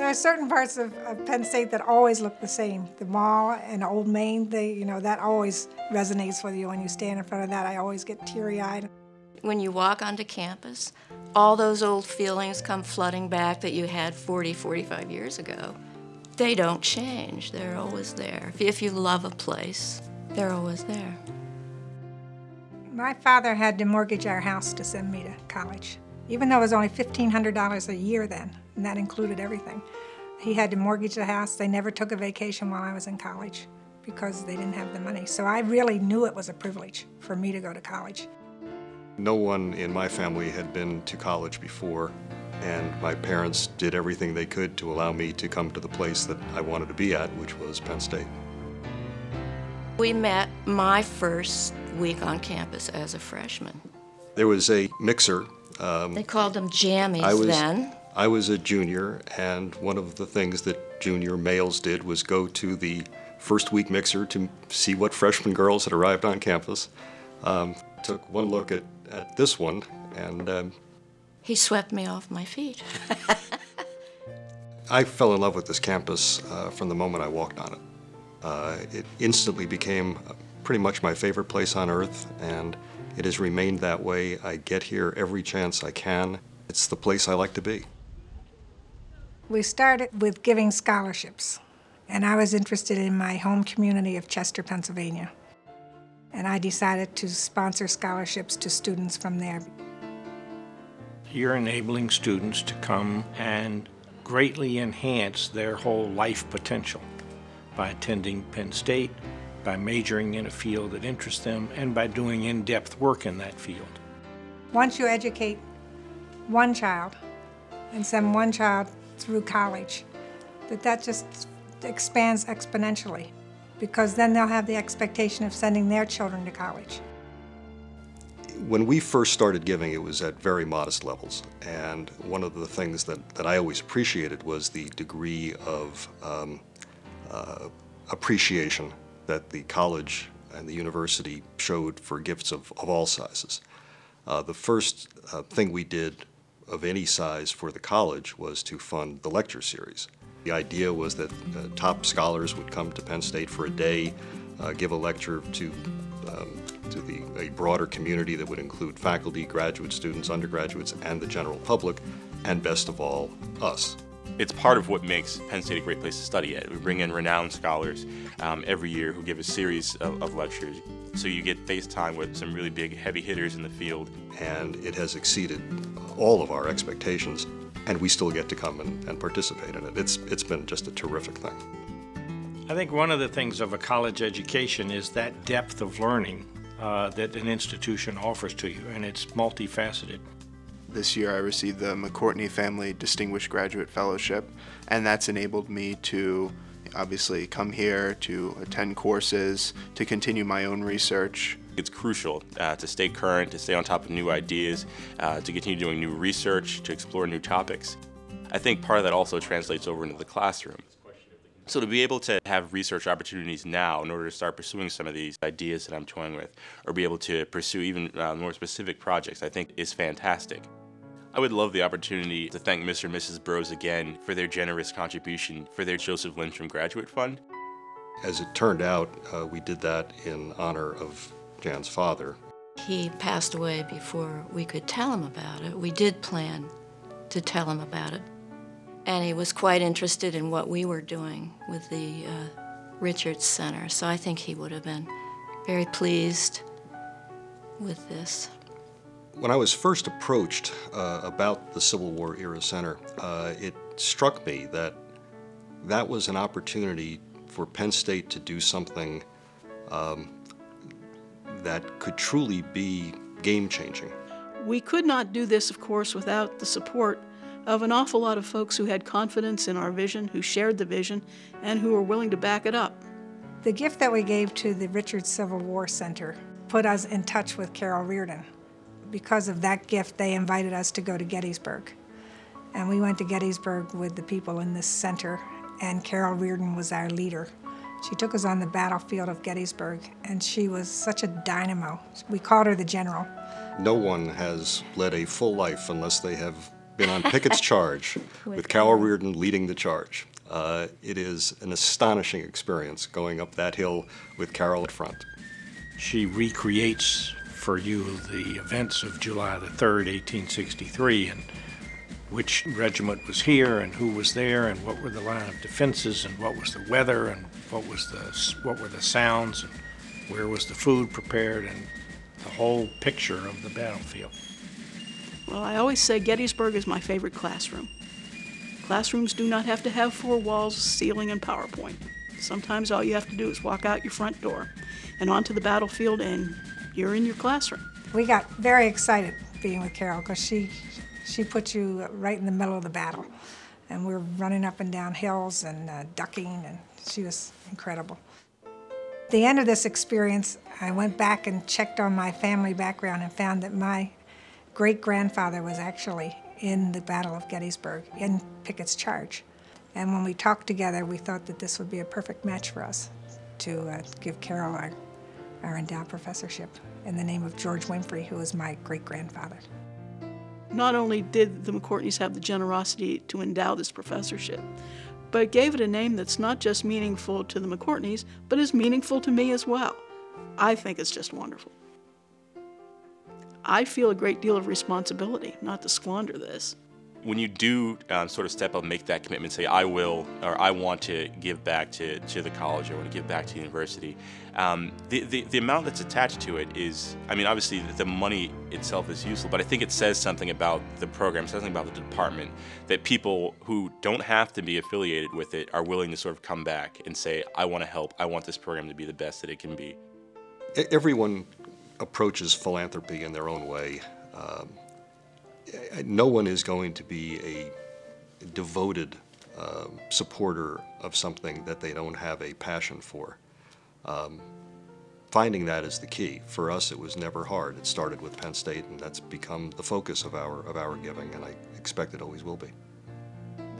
There are certain parts of Penn State that always look the same. The mall and Old Main, that always resonates with you. When you stand in front of that, I always get teary-eyed. When you walk onto campus, all those old feelings come flooding back that you had 40, 45 years ago. They don't change. They're always there. If you love a place, they're always there. My father had to mortgage our house to send me to college, even though it was only $1,500 a year then, and that included everything. He had to mortgage the house. They never took a vacation while I was in college because they didn't have the money. So I really knew it was a privilege for me to go to college. No one in my family had been to college before, and my parents did everything they could to allow me to come to the place that I wanted to be at, which was Penn State. We met my first week on campus as a freshman. There was a mixer. They called them jammies then. I was a junior, and one of the things that junior males did was go to the first week mixer to see what freshman girls had arrived on campus. Took one look at this one, and he swept me off my feet. I fell in love with this campus from the moment I walked on it. It instantly became pretty much my favorite place on earth, and it has remained that way. I get here every chance I can. It's the place I like to be. We started with giving scholarships, and I was interested in my home community of Chester, Pennsylvania. And I decided to sponsor scholarships to students from there. You're enabling students to come and greatly enhance their whole life potential by attending Penn State, by majoring in a field that interests them, and by doing in-depth work in that field. Once you educate one child and send one child through college, that just expands exponentially, because then they'll have the expectation of sending their children to college. When we first started giving, it was at very modest levels, and one of the things that I always appreciated was the degree of appreciation that the college and the university showed for gifts of all sizes. The first thing we did of any size for the college was to fund the lecture series. The idea was that top scholars would come to Penn State for a day, give a lecture to a broader community that would include faculty, graduate students, undergraduates, and the general public, and best of all, us. It's part of what makes Penn State a great place to study at. We bring in renowned scholars every year who give a series of lectures. So you get face time with some really big heavy hitters in the field. And it has exceeded all of our expectations, and we still get to come and participate in it. It's been just a terrific thing. I think one of the things of a college education is that depth of learning that an institution offers to you, and it's multifaceted. This year I received the McCourtney Family Distinguished Graduate Fellowship, and that's enabled me to obviously come here, to attend courses, to continue my own research. It's crucial to stay current, to stay on top of new ideas, to continue doing new research, to explore new topics. I think part of that also translates over into the classroom. So to be able to have research opportunities now in order to start pursuing some of these ideas that I'm toying with, or be able to pursue even more specific projects, I think is fantastic. I would love the opportunity to thank Mr. and Mrs. Burroughs again for their generous contribution for their Joseph Lindstrom Graduate Fund. As it turned out, we did that in honor of Jan's father. He passed away before we could tell him about it. We did plan to tell him about it. And he was quite interested in what we were doing with the Richards Center. So I think he would have been very pleased with this. When I was first approached about the Civil War era center, it struck me that that was an opportunity for Penn State to do something that could truly be game-changing. We could not do this, of course, without the support of an awful lot of folks who had confidence in our vision, who shared the vision, and who were willing to back it up. The gift that we gave to the Richards Civil War Center put us in touch with Carol Reardon. Because of that gift, they invited us to go to Gettysburg. And we went to Gettysburg with the people in this center, and Carol Reardon was our leader. She took us on the battlefield of Gettysburg, and she was such a dynamo. We called her the General. No one has led a full life unless they have been on Pickett's Charge with Carol Reardon leading the charge. It is an astonishing experience going up that hill with Carol at front. She recreates for you the events of July the 3rd, 1863, and which regiment was here and who was there and what were the line of defenses and what was the weather and what were the sounds and where was the food prepared, and the whole picture of the battlefield. Well, I always say Gettysburg is my favorite classroom. Classrooms do not have to have 4 walls, ceiling, and PowerPoint. Sometimes all you have to do is walk out your front door and onto the battlefield, and you're in your classroom. We got very excited being with Carol because she put you right in the middle of the battle. And we were running up and down hills and ducking, and she was incredible. At the end of this experience, I went back and checked on my family background and found that my great-grandfather was actually in the Battle of Gettysburg, in Pickett's Charge. And when we talked together, we thought that this would be a perfect match for us to give Carol our endowed professorship in the name of George Winfrey, who was my great-grandfather. Not only did the McCourtneys have the generosity to endow this professorship, but it gave it a name that's not just meaningful to the McCourtneys, but is meaningful to me as well. I think it's just wonderful. I feel a great deal of responsibility not to squander this. When you do sort of step up and make that commitment, say, I will, or I want to give back to the college, or I want to give back to the university, the amount that's attached to it is, I mean, obviously the money itself is useful, but I think it says something about the program, something about the department, that people who don't have to be affiliated with it are willing to sort of come back and say, I want to help, I want this program to be the best that it can be. Everyone approaches philanthropy in their own way. No one is going to be a devoted supporter of something that they don't have a passion for. Finding that is the key. For us, it was never hard. It started with Penn State, and that's become the focus of our giving, and I expect it always will be.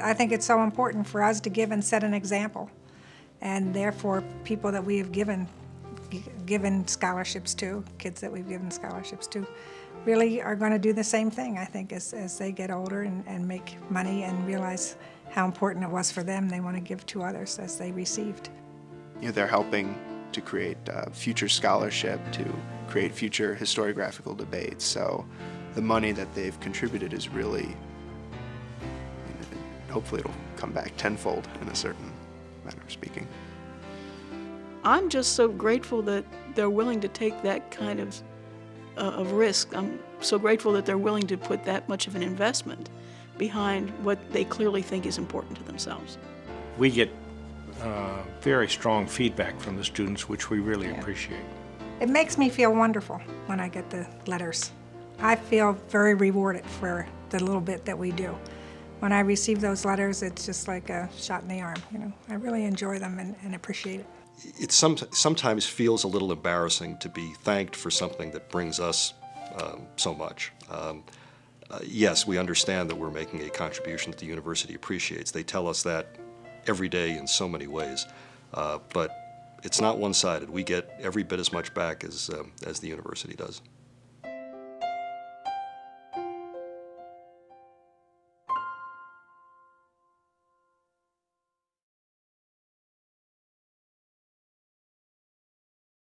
I think it's so important for us to give and set an example, and therefore people that we have given scholarships to, kids that we've given scholarships to, really are going to do the same thing, I think, as they get older and make money and realize how important it was for them. They want to give to others as they received. You know, they're helping to create future scholarship, to create future historiographical debates. So the money that they've contributed is really, hopefully it'll come back tenfold in a certain manner of speaking. I'm just so grateful that they're willing to take that kind of risk. I'm so grateful that they're willing to put that much of an investment behind what they clearly think is important to themselves. We get very strong feedback from the students, which we really appreciate. It makes me feel wonderful when I get the letters. I feel very rewarded for the little bit that we do. When I receive those letters, it's just like a shot in the arm. You know, I really enjoy them and appreciate it. It sometimes feels a little embarrassing to be thanked for something that brings us so much. Yes, we understand that we're making a contribution that the university appreciates. They tell us that every day in so many ways, but it's not one-sided. We get every bit as much back as the university does.